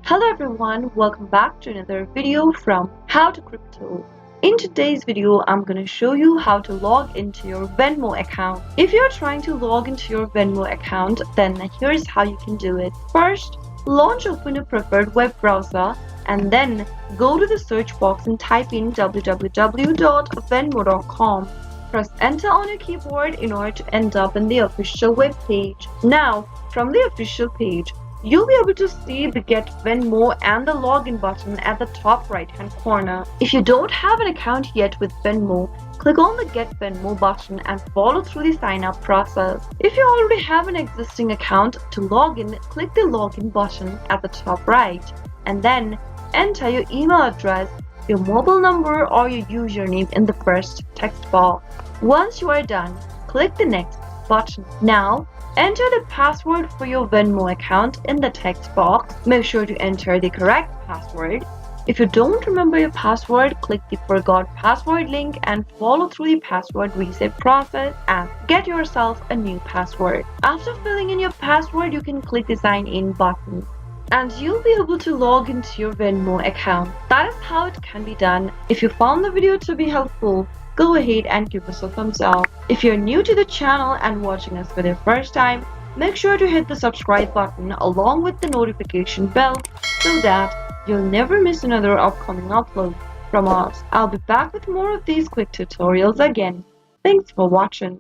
Hello everyone, welcome back to another video from How to Crypto. In today's video, I'm going to show you how to log into your Venmo account. If you're trying to log into your Venmo account, then here's how you can do it. First, open a preferred web browser and then go to the search box and type in www.venmo.com. Press enter on your keyboard in order to end up in the official web page. Now, from the official page, you'll be able to see the Get Venmo and the Login button at the top right hand corner. If you don't have an account yet with Venmo, click on the Get Venmo button and follow through the sign up process. If you already have an existing account, to log in, click the Login button at the top right and then enter your email address, your mobile number or your username in the first text box. Once you are done, click the Next button. Now, enter the password for your Venmo account in the text box. Make sure to enter the correct password. If you don't remember your password, click the Forgot Password link and follow through the password reset process and get yourself a new password. After filling in your password, you can click the Sign In button and you'll be able to log into your Venmo account. That is how it can be done. If you found the video to be helpful, go ahead and give us a thumbs up. If you're new to the channel and watching us for the first time, make sure to hit the subscribe button along with the notification bell so that you'll never miss another upcoming upload from us. I'll be back with more of these quick tutorials again. Thanks for watching.